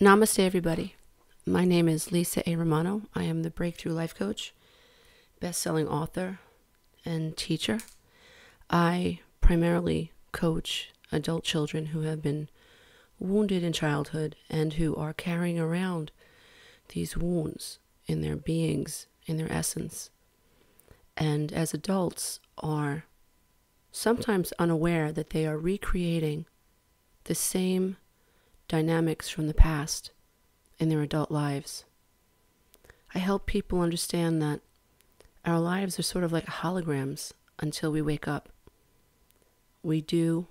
Namaste, everybody. My name is Lisa A. Romano. I am the Breakthrough Life Coach, best-selling author, and teacher. I primarily coach adult children who have been wounded in childhood and who are carrying around these wounds in their beings, in their essence, and as adults are sometimes unaware that they are recreating the same dynamics from the past in their adult lives. I help people understand that our lives are sort of like holograms until we wake up. We do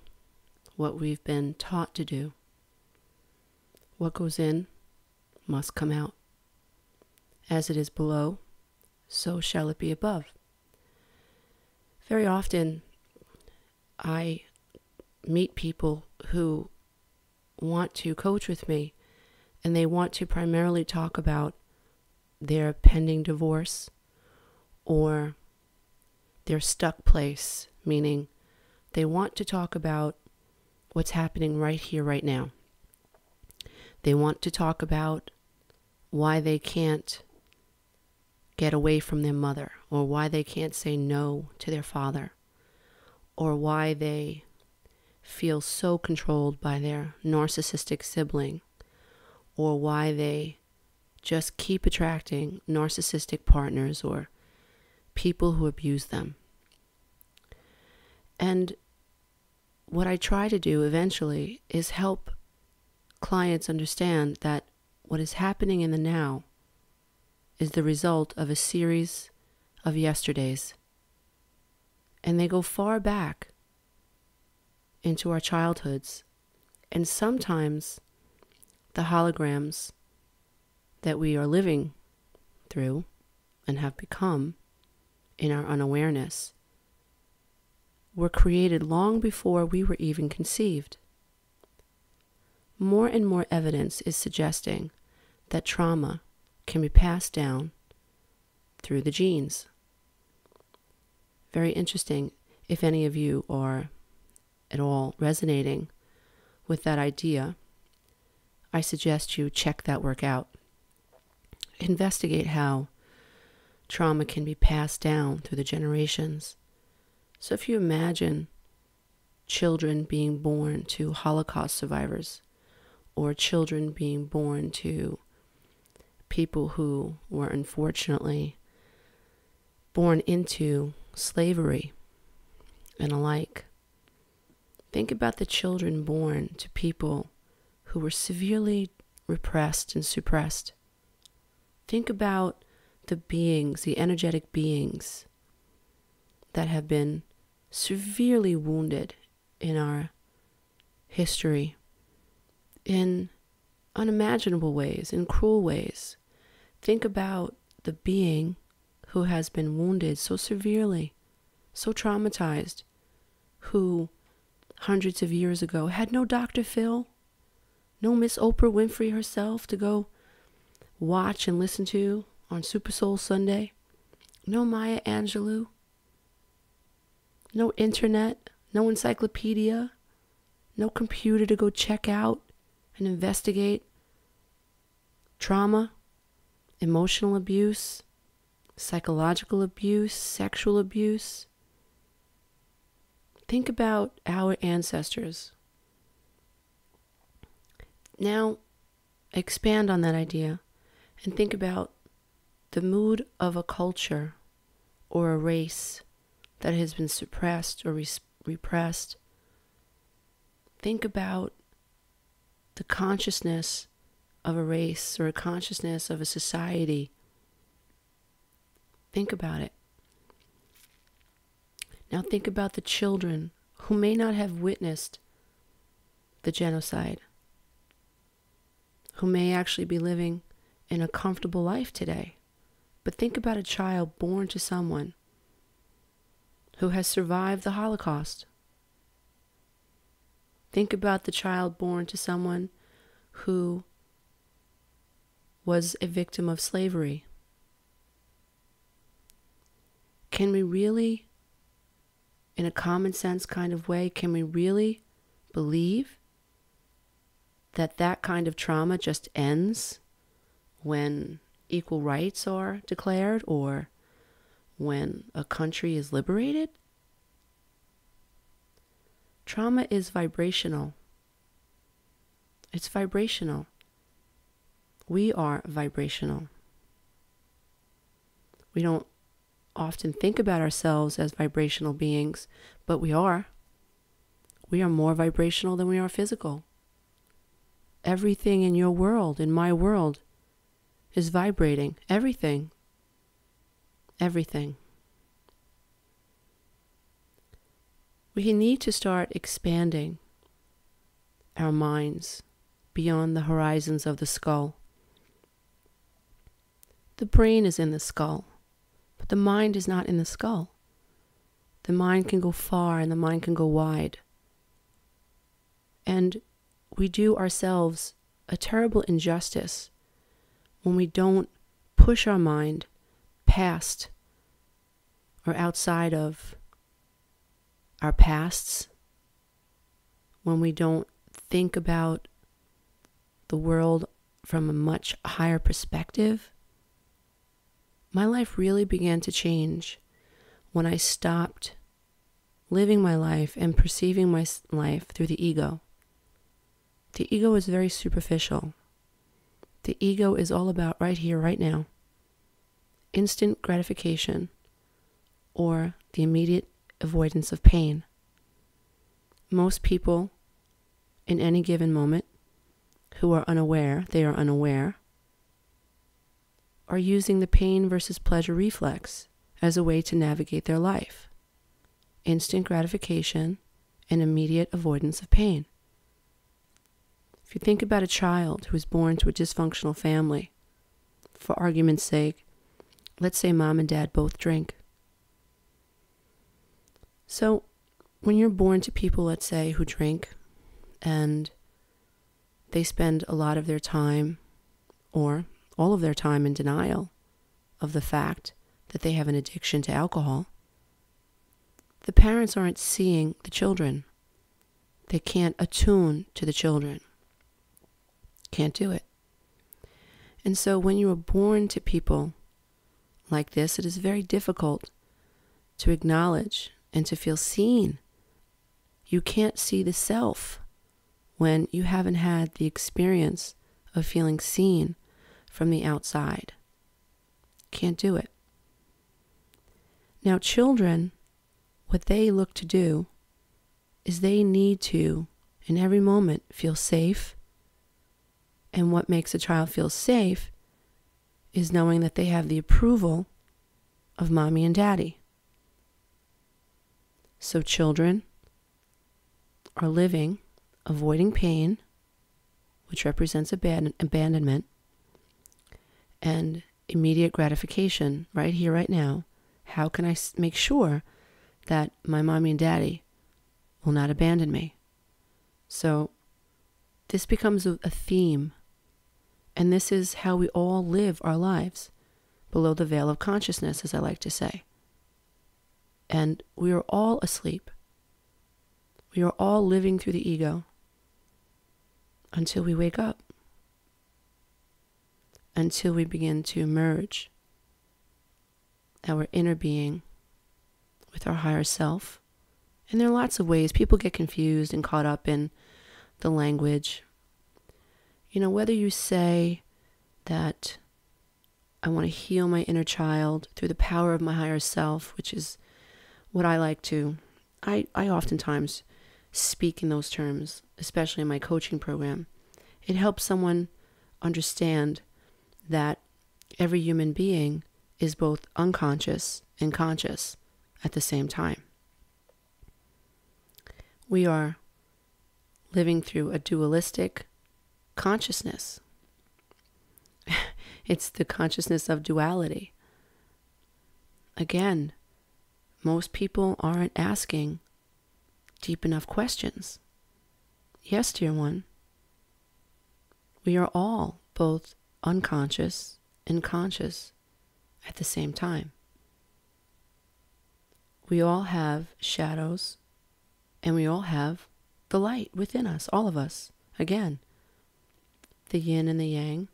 what we've been taught to do. What goes in must come out. As it is below, so shall it be above. Very often, I meet people who want to coach with me, and they want to primarily talk about their pending divorce or their stuck place, meaning they want to talk about what's happening right here, right now. They want to talk about why they can't get away from their mother, or why they can't say no to their father, or why they feel so controlled by their narcissistic sibling, or why they just keep attracting narcissistic partners or people who abuse them. And what I try to do eventually is help clients understand that what is happening in the now is the result of a series of yesterdays. And they go far back into our childhoods, and sometimes the holograms that we are living through and have become in our unawareness were created long before we were even conceived. More and more evidence is suggesting that trauma can be passed down through the genes. Very interesting. If any of you are at all resonating with that idea, I suggest you check that work out. Investigate how trauma can be passed down through the generations. So if you imagine children being born to Holocaust survivors, or children being born to people who were unfortunately born into slavery and alike, think about the children born to people who were severely repressed and suppressed. Think about the beings, the energetic beings that have been severely wounded in our history in unimaginable ways, in cruel ways. Think about the being who has been wounded so severely, so traumatized, who hundreds of years ago had no Dr. Phil, no Miss Oprah Winfrey herself to go watch and listen to on Super Soul Sunday, no Maya Angelou, no internet, no encyclopedia, no computer to go check out and investigate trauma, emotional abuse, psychological abuse, sexual abuse. Think about our ancestors. Now, expand on that idea and think about the mood of a culture or a race that has been suppressed or repressed. Think about the consciousness of a race or a consciousness of a society. Think about it. Now think about the children who may not have witnessed the genocide, who may actually be living in a comfortable life today. But think about a child born to someone who has survived the Holocaust. Think about the child born to someone who was a victim of slavery. Can we really, in a common sense kind of way, can we really believe that kind of trauma just ends when equal rights are declared or when a country is liberated? Trauma is vibrational. It's vibrational. We are vibrational. We don't often think about ourselves as vibrational beings, but we are. We are more vibrational than we are physical. Everything in your world, in my world, is vibrating. Everything. Everything. We need to start expanding our minds beyond the horizons of the skull. The brain is in the skull, but the mind is not in the skull. The mind can go far and the mind can go wide. And we do ourselves a terrible injustice when we don't push our mind past or outside of our pasts, when we don't think about the world from a much higher perspective. My life really began to change when I stopped living my life and perceiving my life through the ego. The ego is very superficial. The ego is all about right here, right now. Instant gratification or the immediate avoidance of pain. Most people in any given moment who are unaware, are using the pain versus pleasure reflex as a way to navigate their life. Instant gratification and immediate avoidance of pain. If you think about a child who is born to a dysfunctional family, for argument's sake, let's say mom and dad both drink. So when you're born to people, let's say, who drink, and they spend a lot of their time or all of their time in denial of the fact that they have an addiction to alcohol, the parents aren't seeing the children. They can't attune to the children. Can't do it. And so when you are born to people like this, it is very difficult to acknowledge and to feel seen. You can't see the self when you haven't had the experience of feeling seen from the outside. Can't do it. Now, children, what they look to do is they need to, in every moment, feel safe. And what makes a child feel safe is knowing that they have the approval of mommy and daddy. So children are living, avoiding pain, which represents abandonment, and immediate gratification, right here, right now. How can I make sure that my mommy and daddy will not abandon me? So this becomes a theme, and this is how we all live our lives, below the veil of consciousness, as I like to say. And we are all asleep. We are all living through the ego until we wake up, until we begin to merge our inner being with our higher self. And there are lots of ways. People get confused and caught up in the language. You know, whether you say that I want to heal my inner child through the power of my higher self, which is what I like to, I oftentimes speak in those terms, especially in my coaching program. It helps someone understand that every human being is both unconscious and conscious at the same time. We are living through a dualistic consciousness. It's the consciousness of duality. Again, most people aren't asking deep enough questions. Yes, dear one, we are all both unconscious and conscious at the same time. We all have shadows, and we all have the light within us, all of us. Again, the yin and the yang,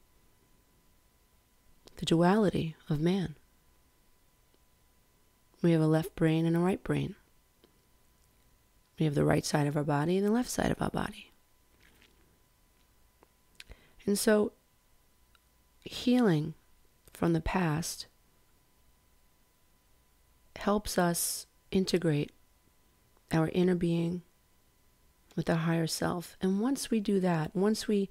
the duality of man. We have a left brain and a right brain. We have the right side of our body and the left side of our body. And so, healing from the past helps us integrate our inner being with our higher self. And once we do that, once we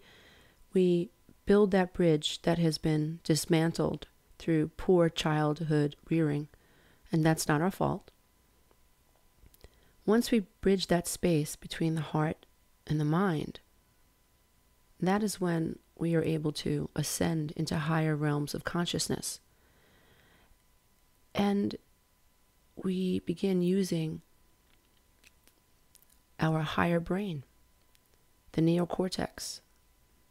build that bridge that has been dismantled through poor childhood rearing, and that's not our fault. Once we bridge that space between the heart and the mind, that is when we are able to ascend into higher realms of consciousness. And we begin using our higher brain, the neocortex,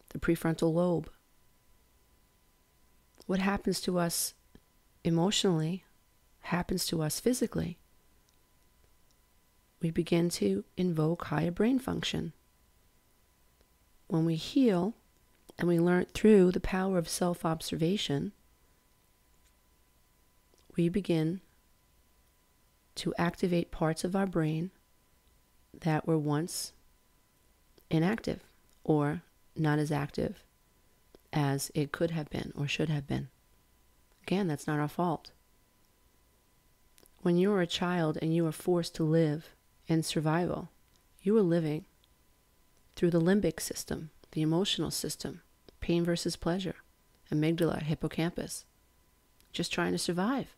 the prefrontal lobe. What happens to us emotionally happens to us physically. We begin to invoke higher brain function. When we heal, and we learn through the power of self-observation, we begin to activate parts of our brain that were once inactive or not as active as it could have been or should have been. Again, that's not our fault. When you are a child and you are forced to live in survival, you are living through the limbic system, the emotional system, pain versus pleasure, amygdala, hippocampus, just trying to survive.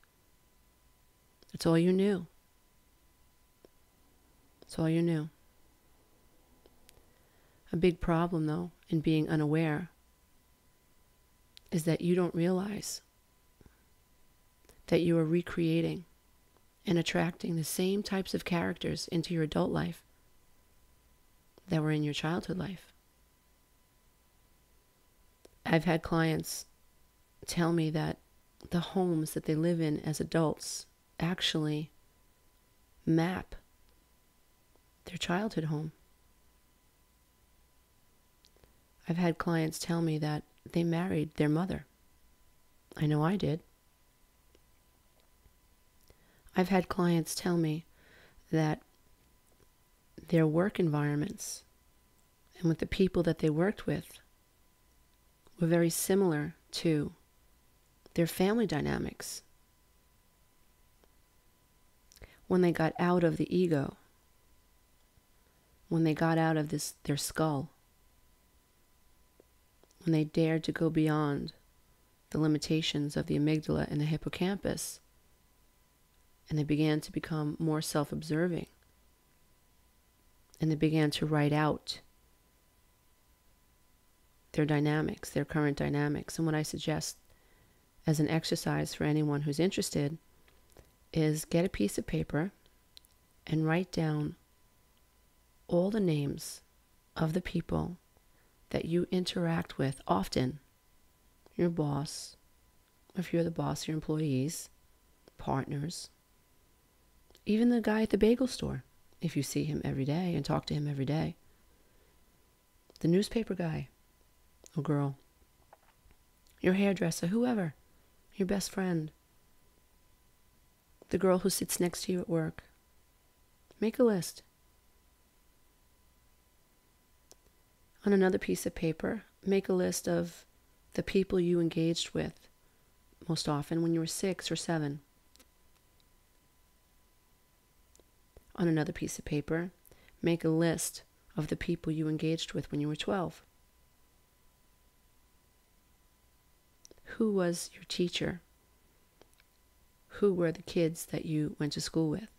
That's all you knew. That's all you knew. A big problem, though, in being unaware is that you don't realize that you are recreating and attracting the same types of characters into your adult life that were in your childhood life. I've had clients tell me that the homes that they live in as adults actually map their childhood home. I've had clients tell me that they married their mother. I know I did. I've had clients tell me that their work environments and with the people that they worked with were very similar to their family dynamics. When they got out of the ego, when they got out of their skull, when they dared to go beyond the limitations of the amygdala and the hippocampus, and they began to become more self-observing, and they began to write out their dynamics, their current dynamics. And what I suggest as an exercise for anyone who's interested is get a piece of paper and write down all the names of the people that you interact with often. Your boss, if you're the boss, your employees, partners, even the guy at the bagel store, if you see him every day and talk to him every day, the newspaper guy or girl, your hairdresser, whoever, your best friend, the girl who sits next to you at work. Make a list. On another piece of paper, make a list of the people you engaged with most often when you were 6 or 7. On another piece of paper, make a list of the people you engaged with when you were 12. Who was your teacher? Who were the kids that you went to school with?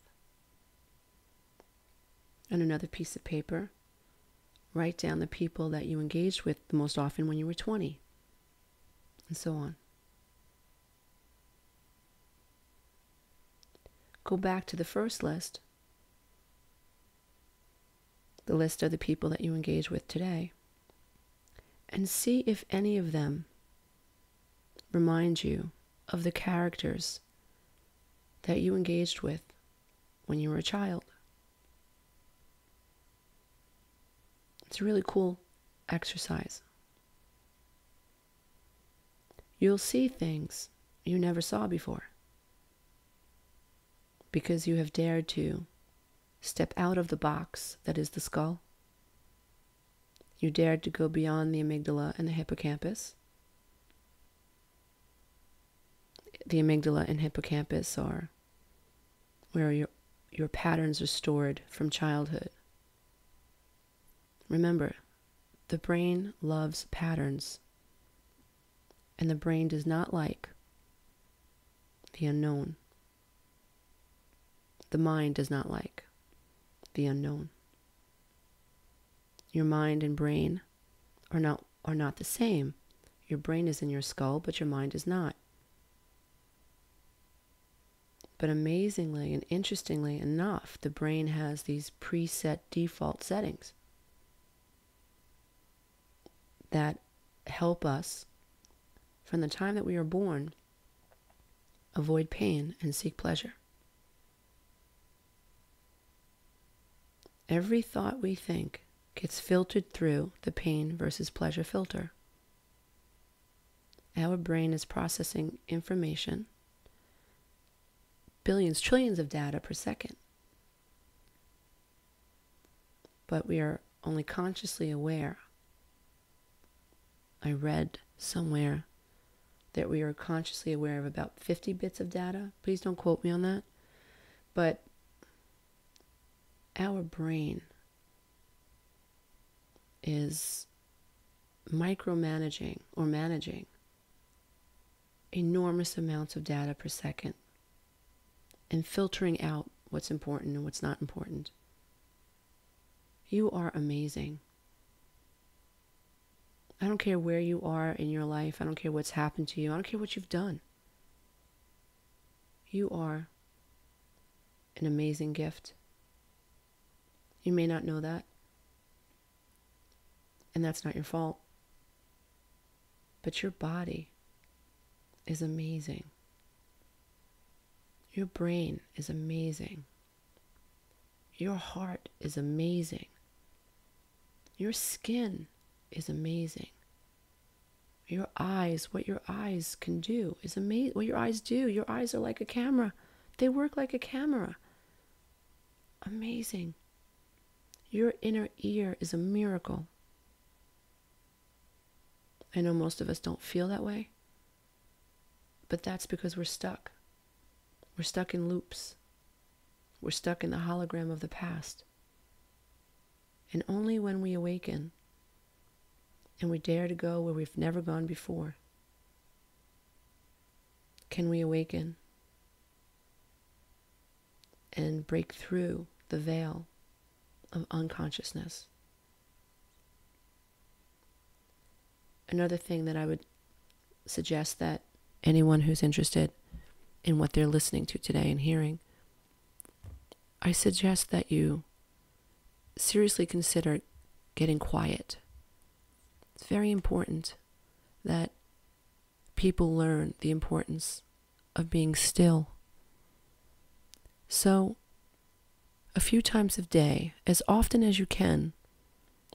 On another piece of paper, write down the people that you engaged with the most often when you were 20, and so on. Go back to the first list, the list of the people that you engage with today, and see if any of them remind you of the characters that you engaged with when you were a child. It's a really cool exercise. You'll see things you never saw before because you have dared to step out of the box that is the skull. You dared to go beyond the amygdala and the hippocampus. The amygdala and hippocampus are where your patterns are stored from childhood. Remember, the brain loves patterns, and the brain does not like the unknown. The mind does not like the unknown. Your mind and brain are not the same. Your brain is in your skull, but your mind is not. But amazingly and interestingly enough, the brain has these preset default settings that help us, from the time that we are born, avoid pain and seek pleasure. Every thought we think gets filtered through the pain versus pleasure filter. Our brain is processing information, billions, trillions of data per second. But we are only consciously aware. I read somewhere that we are consciously aware of about 50 bits of data. Please don't quote me on that. But our brain is micromanaging or managing enormous amounts of data per second and filtering out what's important and what's not important. You are amazing. I don't care where you are in your life. I don't care what's happened to you. I don't care what you've done. You are an amazing gift. You may not know that, and that's not your fault. But your body is amazing. Your brain is amazing. Your heart is amazing. Your skin is amazing. Your eyes, what your eyes can do is amazing. What your eyes do, your eyes are like a camera. They work like a camera. Amazing. Your inner ear is a miracle. I know most of us don't feel that way, but that's because we're stuck. We're stuck in loops. We're stuck in the hologram of the past. And only when we awaken and we dare to go where we've never gone before can we awaken and break through the veil of unconsciousness. Another thing that I would suggest that anyone who's interested in what they're listening to today and hearing, I suggest that you seriously consider getting quiet. It's very important that people learn the importance of being still. So, a few times a day, as often as you can,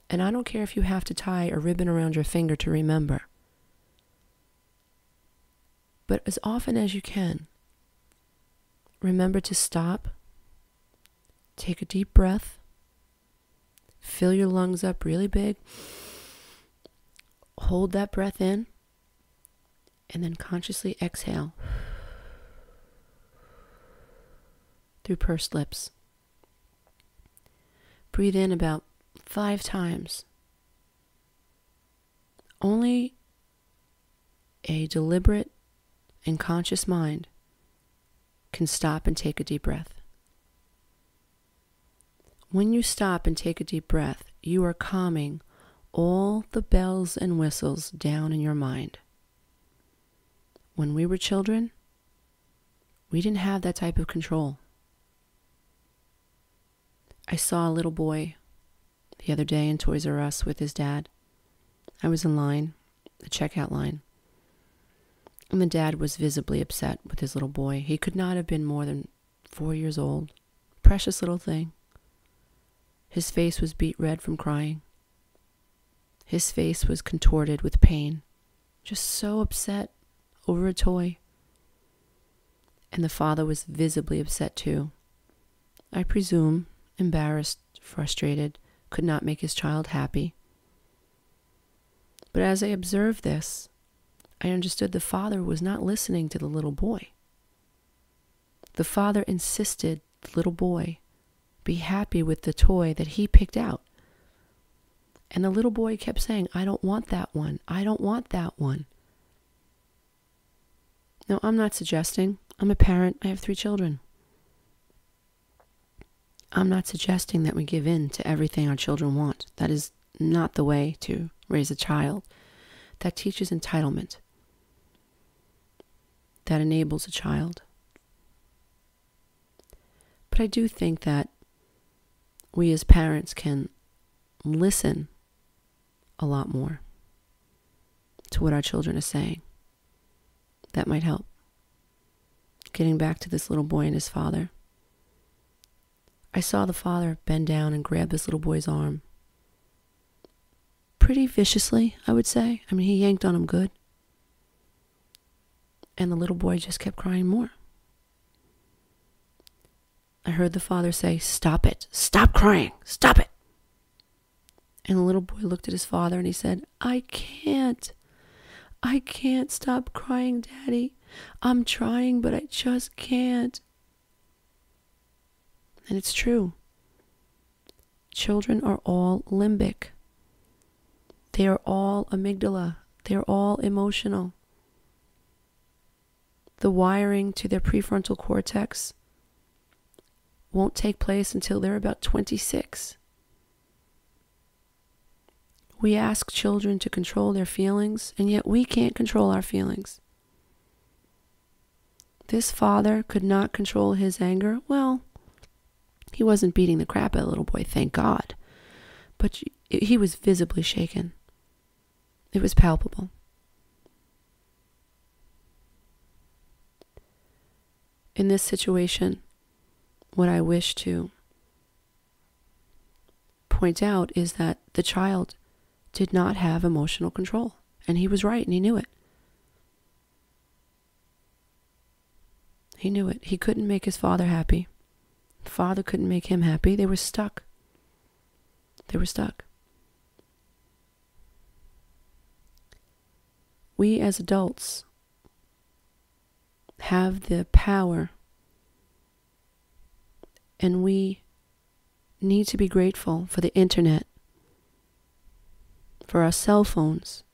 and I don't care if you have to tie a ribbon around your finger to remember, but as often as you can, remember to stop, take a deep breath, fill your lungs up really big, hold that breath in, and then consciously exhale through pursed lips. Breathe in about 5 times. Only a deliberate and conscious mind can stop and take a deep breath. When you stop and take a deep breath, you are calming all the bells and whistles down in your mind. When we were children, we didn't have that type of control. I saw a little boy the other day in Toys R Us with his dad. I was in line, the checkout line, and the dad was visibly upset with his little boy. He could not have been more than 4 years old. Precious little thing. His face was beet red from crying. His face was contorted with pain. Just so upset. over a toy. And the father was visibly upset too. I presume, embarrassed, frustrated, could not make his child happy. But as I observed this, I understood the father was not listening to the little boy. The father insisted the little boy be happy with the toy that he picked out. And the little boy kept saying, I don't want that one. I don't want that one. Now, I'm not suggesting. I'm a parent. I have 3 children. I'm not suggesting that we give in to everything our children want. That is not the way to raise a child. That teaches entitlement. That enables a child. But I do think that we as parents can listen a lot more to what our children are saying. That might help. Getting back to this little boy and his father. I saw the father bend down and grab this little boy's arm. Pretty viciously, I would say. I mean, he yanked on him good. And the little boy just kept crying more. I heard the father say, stop it. Stop crying. Stop it. And the little boy looked at his father and he said, I can't stop crying, Daddy. I'm trying, but I just can't. And it's true. Children are all limbic. They are all amygdala. They are all emotional. The wiring to their prefrontal cortex won't take place until they're about 26. We ask children to control their feelings, and yet we can't control our feelings. This father could not control his anger. Well, he wasn't beating the crap out of the little boy, thank God. But he was visibly shaken. It was palpable. In this situation, what I wish to point out is that the child did not have emotional control. And he was right, and he knew it. He knew it. He couldn't make his father happy. The father couldn't make him happy. They were stuck. They were stuck. We as adults have the power, and we need to be grateful for the internet, for our cell phones,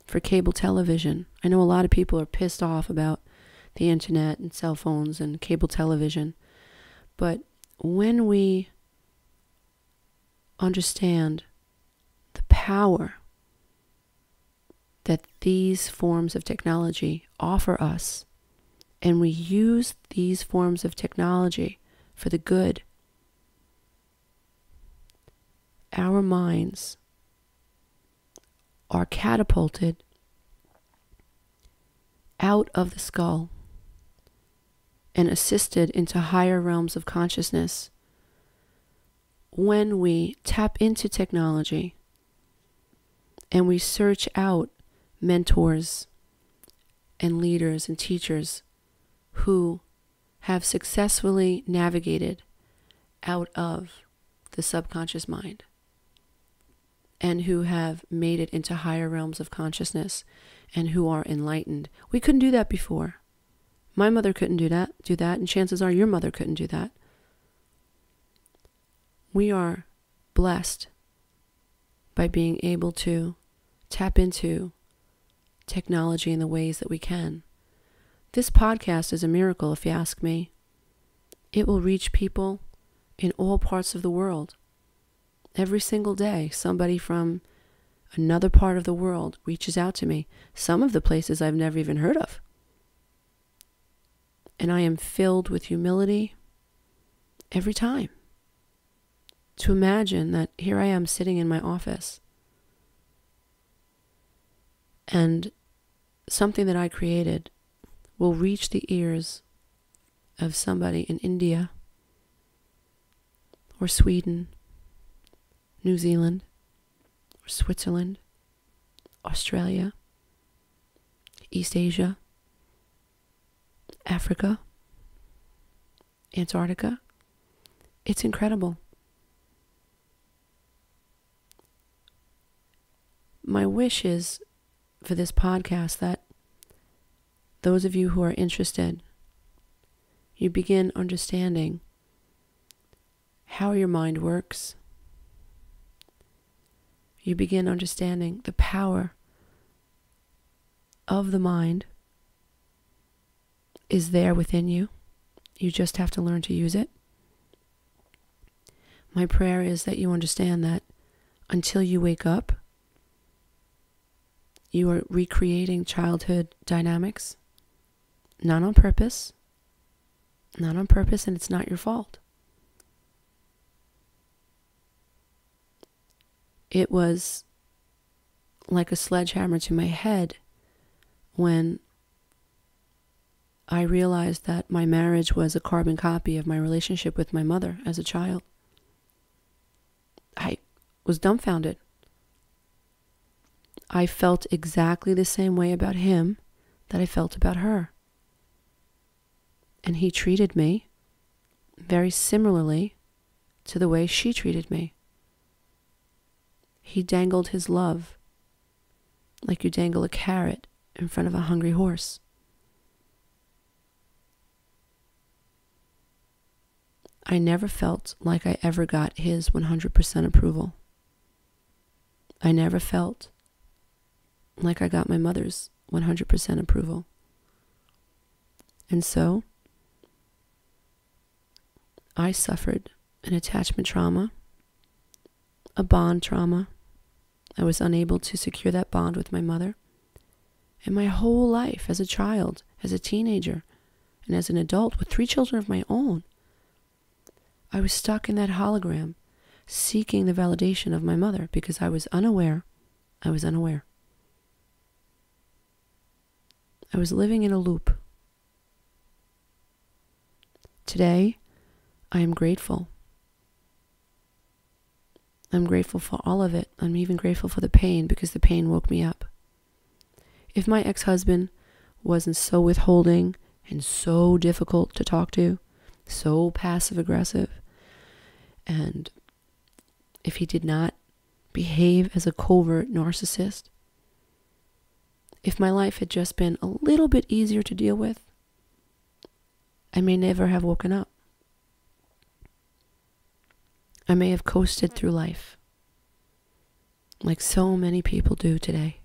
for cable television. I know a lot of people are pissed off about the internet and cell phones and cable television, but when we understand the power that these forms of technology offer us, and we use these forms of technology for the good, our minds are catapulted out of the skull and assisted into higher realms of consciousness when we tap into technology and we search out mentors and leaders and teachers who have successfully navigated out of the subconscious mind and who have made it into higher realms of consciousness and who are enlightened. We couldn't do that before. My mother couldn't do that, and chances are your mother couldn't do that. We are blessed by being able to tap into technology in the ways that we can. This podcast is a miracle, if you ask me. It will reach people in all parts of the world. Every single day, somebody from another part of the world reaches out to me. Some of the places I've never even heard of. And I am filled with humility every time to imagine that here I am sitting in my office and something that I created will reach the ears of somebody in India or Sweden, New Zealand, or Switzerland, Australia, East Asia, Africa, Antarctica. It's incredible. My wish is for this podcast that those of you who are interested, you begin understanding how your mind works. You begin understanding the power of the mind is there within you. You just have to learn to use it. My prayer is that you understand that until you wake up, you are recreating childhood dynamics, not on purpose, and it's not your fault. It was like a sledgehammer to my head when I realized that my marriage was a carbon copy of my relationship with my mother as a child. I was dumbfounded. I felt exactly the same way about him that I felt about her. And he treated me very similarly to the way she treated me. He dangled his love like you dangle a carrot in front of a hungry horse. I never felt like I ever got his 100% approval. I never felt like I got my mother's 100% approval. And so, I suffered an attachment trauma, a bond trauma. I was unable to secure that bond with my mother. And my whole life as a child, as a teenager, and as an adult with 3 children of my own, I was stuck in that hologram, seeking the validation of my mother because I was unaware. I was living in a loop. Today, I am grateful. I'm grateful for all of it. I'm even grateful for the pain because the pain woke me up. If my ex-husband wasn't so withholding and so difficult to talk to, so passive-aggressive, and if he did not behave as a covert narcissist, if my life had just been a little bit easier to deal with, I may never have woken up. I may have coasted through life, like so many people do today.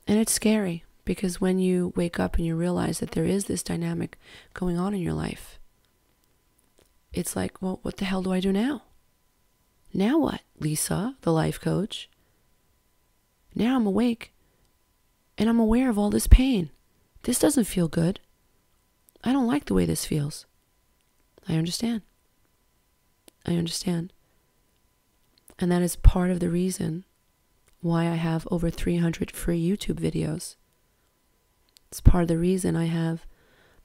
And it's scary, because when you wake up and you realize that there is this dynamic going on in your life, it's like, well, what the hell do I do now? Now what, Lisa, the life coach? Now I'm awake, and I'm aware of all this pain. This doesn't feel good. I don't like the way this feels. I understand. And that is part of the reason why I have over 300 free YouTube videos. It's part of the reason I have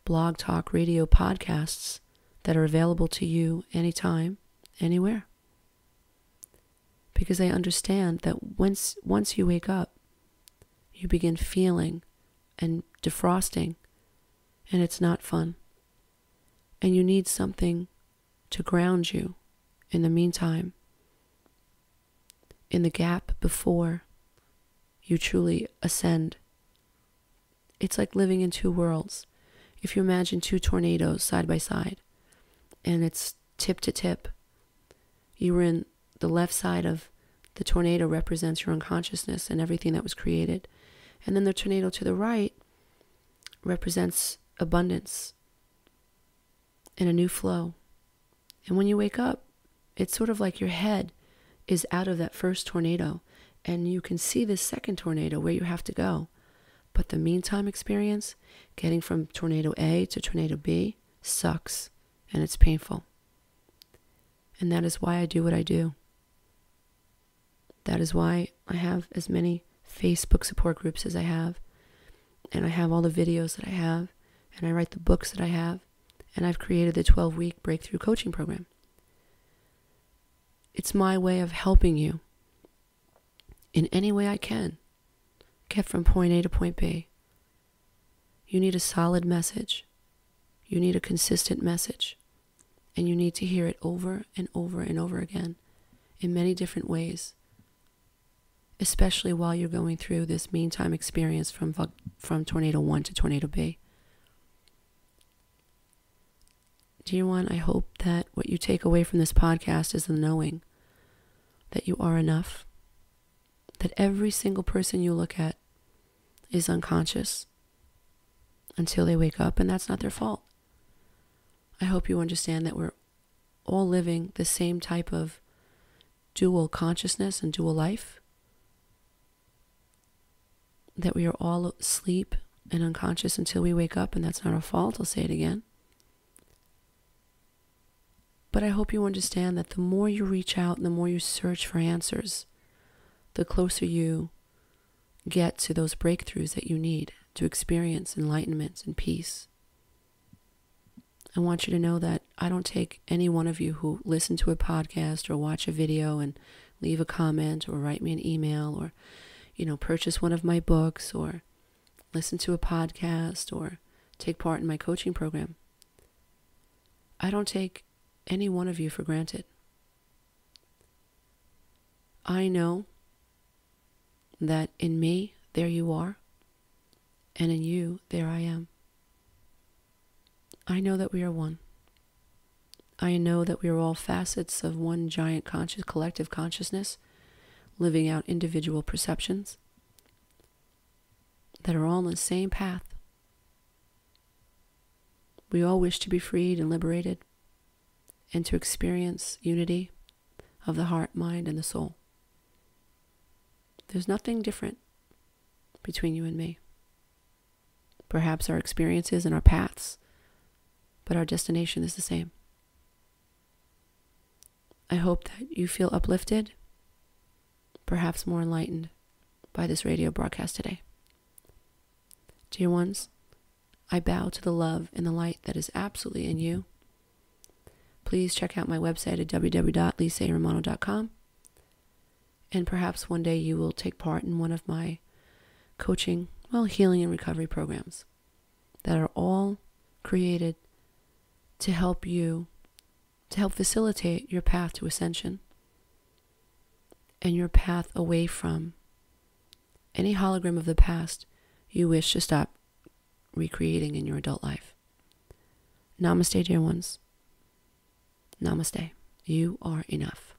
blog talk radio podcasts that are available to you anytime, anywhere. Because I understand that once you wake up, you begin feeling and defrosting, and it's not fun. And you need something to ground you in the meantime, in the gap before you truly ascend. It's like living in 2 worlds. If you imagine 2 tornadoes side by side, and it's tip to tip, you were in the left side of the tornado represents your unconsciousness and everything that was created. And then the tornado to the right represents abundance and a new flow. And when you wake up, it's sort of like your head is out of that first tornado, and you can see this second tornado where you have to go. But the meantime experience, getting from tornado A to tornado B, sucks, and it's painful. And that is why I do what I do. That is why I have as many Facebook support groups as I have, and I have all the videos that I have, and I write the books that I have, and I've created the 12-week breakthrough coaching program. It's my way of helping you in any way I can get from point A to point B. You need a solid message. You need a consistent message. And you need to hear it over and over and over again in many different ways, especially while you're going through this meantime experience from tornado 1 to tornado B. Dear one, I hope that what you take away from this podcast is the knowing that you are enough, that every single person you look at is unconscious until they wake up, and that's not their fault. I hope you understand that we're all living the same type of dual consciousness and dual life, that we are all asleep and unconscious until we wake up, and that's not our fault. I'll say it again. But I hope you understand that the more you reach out and the more you search for answers, the closer you get to those breakthroughs that you need to experience enlightenment and peace. I want you to know that I don't take any one of you who listen to a podcast or watch a video and leave a comment or write me an email or, purchase one of my books or listen to a podcast or take part in my coaching program. I don't take any one of you for granted. I know that in me, there you are, and in you, there I am. I know that we are one. I know that we are all facets of one giant collective consciousness, living out individual perceptions that are all on the same path. We all wish to be freed and liberated and to experience unity of the heart, mind, and the soul. There's nothing different between you and me. Perhaps our experiences and our paths, but our destination is the same. I hope that you feel uplifted, perhaps more enlightened by this radio broadcast today. Dear ones, I bow to the love and the light that is absolutely in you. Please check out my website at www.lisaaromano.com. And perhaps one day you will take part in one of my coaching, healing and recovery programs that are all created to help you, to help facilitate your path to ascension and your path away from any hologram of the past you wish to stop recreating in your adult life. Namaste, dear ones. Namaste. You are enough.